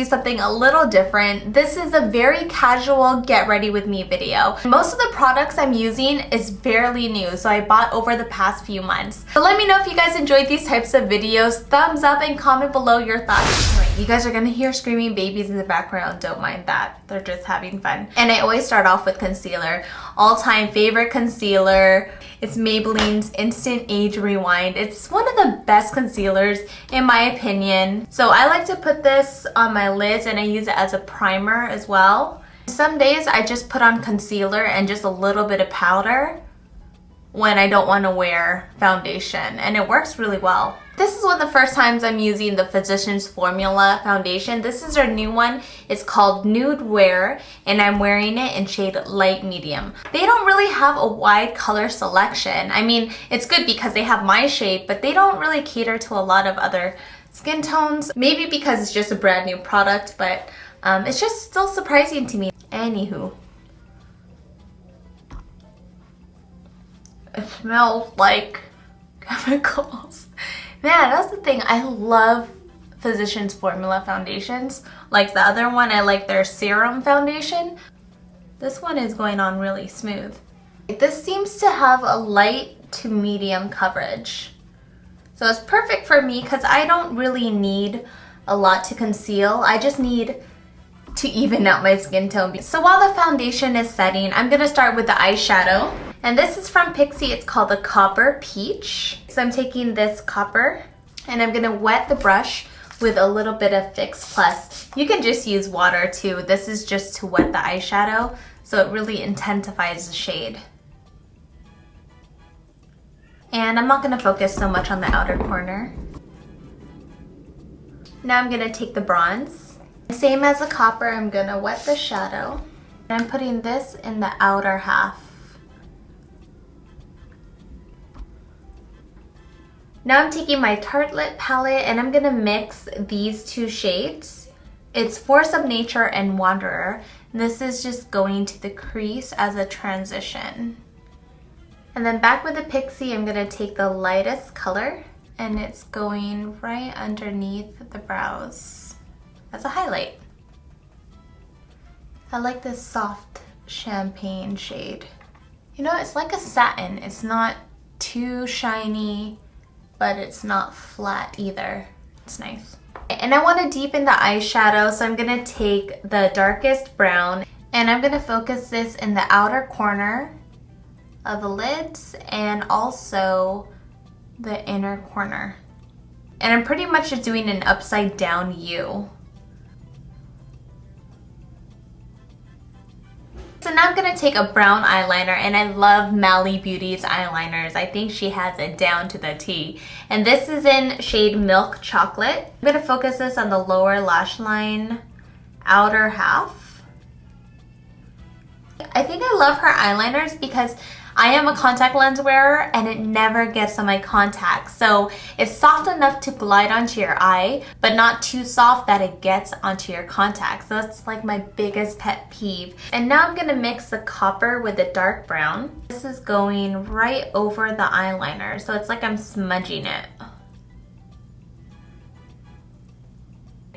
do something a little different. This is a very casual get ready with me video. Most of the products I'm using is fairly new, so I bought over the past few months. So let me know if you guys enjoyed these types of videos. Thumbs up and comment below your thoughts. Alright, you guys are gonna hear screaming babies in the background. Don't mind that. They're just having fun. And I always start off with concealer. All-time favorite concealer. It's Maybelline's Instant Age Rewind. It's one of the best concealers in my opinion. So I like to put this on my lids and I use it as a primer as well. Some days I just put on concealer and just a little bit of powder when I don't want to wear foundation, and it works really well. This is one of the first times I'm using the Physicians Formula foundation. This is our new one. It's called Nude Wear, and I'm wearing it in shade light medium. They don't really have a wide color selection. I mean, it's good because they have my shade, but they don't really cater to a lot of other skin tones. Maybe because it's just a brand new product, but it's just still surprising to me. Anywho. It smells like chemicals. Man, that's the thing. I love Physicians Formula foundations. Like the other one, I like their serum foundation. This one is going on really smooth. This seems to have a light to medium coverage. So it's perfect for me because I don't really need a lot to conceal. I just need to even out my skin tone. So while the foundation is setting, I'm gonna start with the eyeshadow. And this is from Pixi. It's called the Copper Peach. So I'm taking this copper and I'm gonna wet the brush with a little bit of Fix Plus. You can just use water too. This is just to wet the eyeshadow, so it really intensifies the shade. And I'm not gonna focus so much on the outer corner. Now I'm gonna take the bronze. Same as the copper, I'm gonna wet the shadow. And I'm putting this in the outer half. Now I'm taking my Tartelette palette and I'm gonna mix these two shades. It's Force of Nature and Wanderer. This is just going to the crease as a transition. And then back with the Pixi, I'm gonna take the lightest color and it's going right underneath the brows as a highlight. I like this soft champagne shade. You know, it's like a satin. It's not too shiny, but it's not flat either. It's nice. And I want to deepen the eyeshadow, so I'm gonna take the darkest brown and I'm gonna focus this in the outer corner of the lids and also the inner corner. And I'm pretty much just doing an upside down U. So now I'm gonna take a brown eyeliner, and I love Mally Beauty's eyeliners. I think she has it down to the T. And this is in shade Milk Chocolate. I'm gonna focus this on the lower lash line, outer half. I think I love her eyeliners because I am a contact lens wearer and it never gets on my contacts. So it's soft enough to glide onto your eye, but not too soft that it gets onto your contacts. So that's like my biggest pet peeve. And now I'm gonna mix the copper with the dark brown. This is going right over the eyeliner, so it's like I'm smudging it.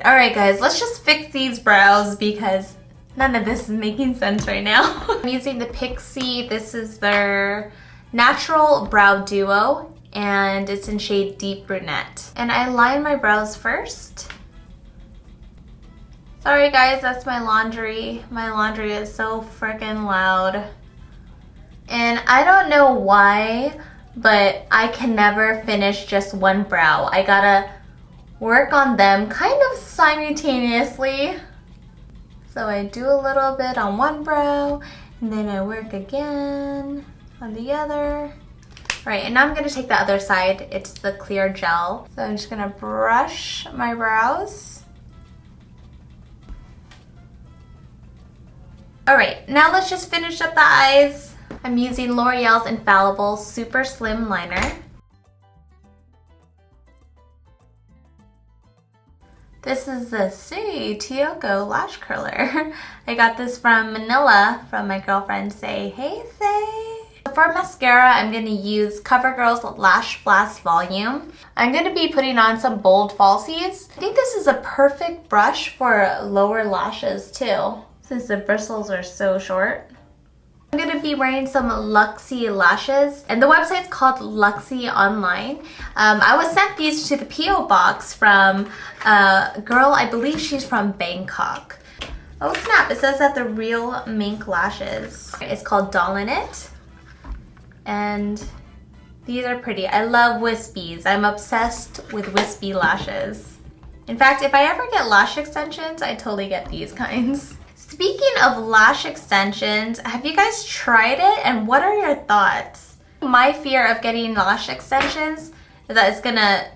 All right guys, let's just fix these brows because none of this is making sense right now. I'm using the Pixi. This is their Natural Brow Duo, and it's in shade Deep Brunette. And I line my brows first. Sorry guys, that's my laundry. My laundry is so freaking loud. And I don't know why, but I can never finish just one brow. I gotta work on them kind of simultaneously. So I do a little bit on one brow, and then I work again on the other. All right, and now I'm gonna take the other side. It's the clear gel. So I'm just gonna brush my brows. All right, now let's just finish up the eyes. I'm using L'Oreal's Infallible Super Slim Liner. This is the Say Tioco Lash Curler. I got this from Manila from my girlfriend Say. Hey Say! for mascara, I'm going to use CoverGirl's Lash Blast Volume. I'm going to be putting on some bold falsies. I think this is a perfect brush for lower lashes too, since the bristles are so short. I'm going to be wearing some Luxie lashes, and the website's called Luxie Online. I was sent these to the P.O. box from a girl, I believe she's from Bangkok. Oh snap, it says that the real mink lashes. It's called Doll in It. And these are pretty. I love wispies. I'm obsessed with wispy lashes. In fact, if I ever get lash extensions, I totally get these kinds. Speaking of lash extensions, have you guys tried it and what are your thoughts? My fear of getting lash extensions is that it's gonna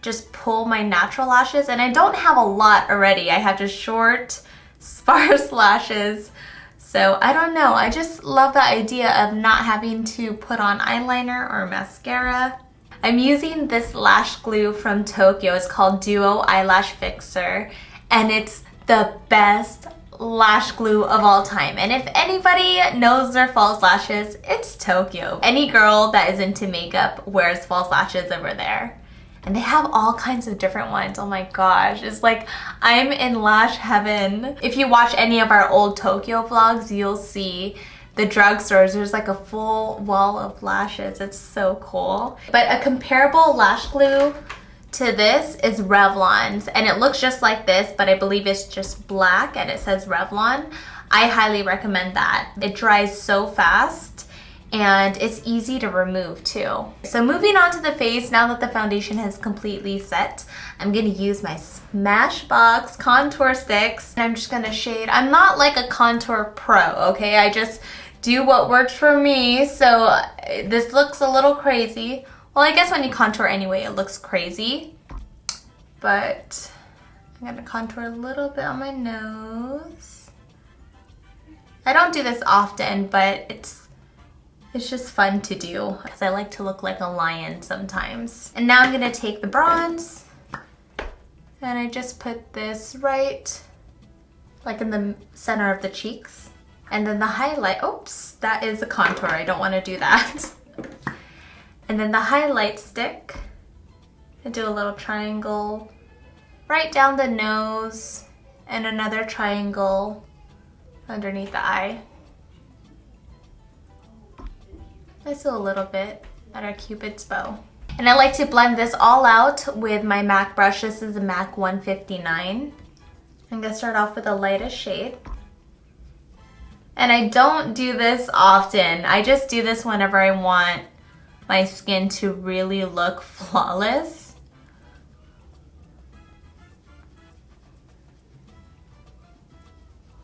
just pull my natural lashes, and I don't have a lot already. I have just short, sparse lashes. So I don't know, I just love the idea of not having to put on eyeliner or mascara. I'm using this lash glue from Tokyo. It's called Duo Eyelash Fixer, and it's the best lash glue of all time. And if anybody knows their false lashes, it's Tokyo. Any girl that is into makeup wears false lashes over there. And they have all kinds of different ones. Oh my gosh, it's like I'm in lash heaven. If you watch any of our old Tokyo vlogs, you'll see the drugstores. There's like a full wall of lashes. It's so cool. But a comparable lash glue to this is Revlon's, and it looks just like this, but I believe it's just black and it says Revlon. I highly recommend that. It dries so fast and it's easy to remove too. So moving on to the face, now that the foundation has completely set, I'm gonna use my Smashbox contour sticks, and I'm just gonna shade. I'm not like a contour pro, okay? I just do what works for me, so this looks a little crazy. Well, I guess when you contour anyway, it looks crazy. But I'm gonna contour a little bit on my nose. I don't do this often, but it's just fun to do because I like to look like a lion sometimes. And now I'm gonna take the bronze and I just put this right like in the center of the cheeks. And then the highlight, oops, that is a contour. I don't wanna do that. And then the highlight stick, I do a little triangle right down the nose and another triangle underneath the eye. Let's do a little bit at our Cupid's bow. And I like to blend this all out with my MAC brush. This is a MAC 159. I'm gonna start off with the lightest shade. And I don't do this often. I just do this whenever I want my skin to really look flawless.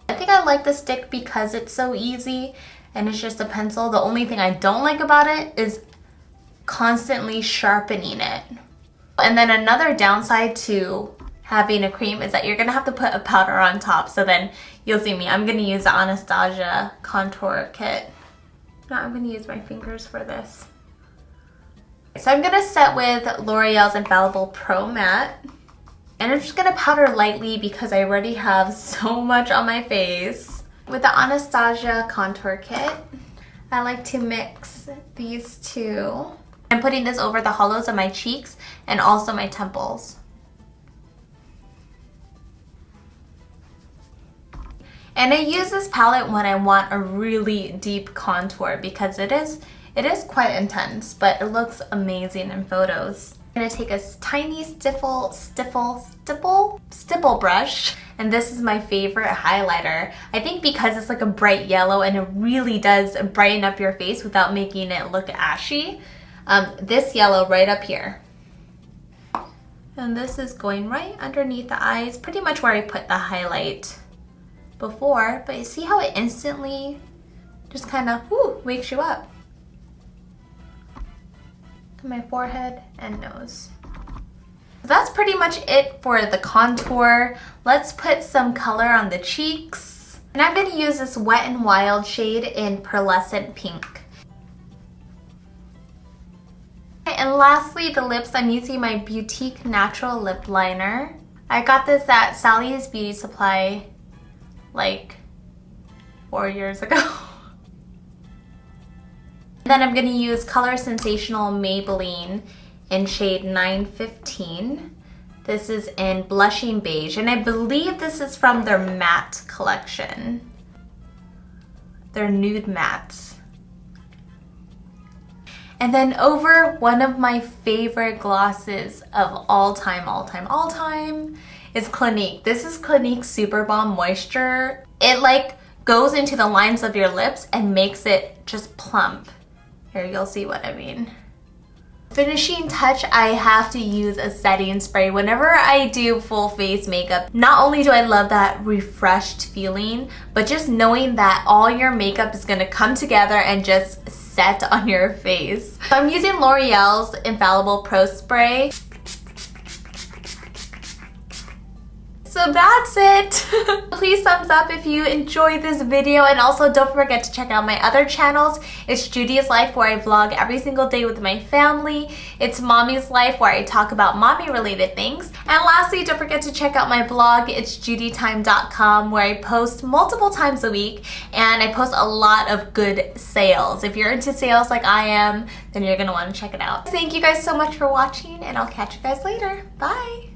I think I like the stick because it's so easy and it's just a pencil. The only thing I don't like about it is constantly sharpening it. And then another downside to having a cream is that you're gonna have to put a powder on top. So then you'll see me, I'm gonna use the Anastasia contour kit. Now I'm gonna use my fingers for this. So I'm gonna set with L'Oreal's Infallible Pro Matte. And I'm just gonna powder lightly because I already have so much on my face. With the Anastasia contour kit, I like to mix these two. I'm putting this over the hollows of my cheeks and also my temples. And I use this palette when I want a really deep contour because it is quite intense, but it looks amazing in photos. I'm gonna take a tiny stipple brush, and this is my favorite highlighter. I think because it's like a bright yellow and it really does brighten up your face without making it look ashy. This yellow right up here. And this is going right underneath the eyes, pretty much where I put the highlight before, but you see how it instantly just kind of wakes you up. My forehead and nose. That's pretty much it for the contour. Let's put some color on the cheeks. And I'm going to use this Wet n Wild shade in Pearlescent Pink. And lastly, the lips. I'm using my Boutique Natural Lip Liner. I got this at Sally's Beauty Supply like 4 years ago. Then I'm going to use Color Sensational Maybelline in shade 915. This is in Blushing Beige, and I believe this is from their matte collection. Their nude mattes. And then over one of my favorite glosses of all time is Clinique. This is Clinique Super Balm Moisture. It like goes into the lines of your lips and makes it just plump. Here, you'll see what I mean. Finishing touch, I have to use a setting spray whenever I do full face makeup. Not only do I love that refreshed feeling, but just knowing that all your makeup is gonna come together and just set on your face. So I'm using L'Oreal's Infallible Pro Spray. So that's it. Please thumbs up if you enjoyed this video, and also don't forget to check out my other channels. It's Judy's Life, where I vlog every single day with my family. It's Mommy's Life, where I talk about mommy related things. And lastly, don't forget to check out my blog, itsjudytime.com, where I post multiple times a week, and I post a lot of good sales. If you're into sales like I am, then you're gonna want to check it out. Thank you guys so much for watching, and I'll catch you guys later. Bye.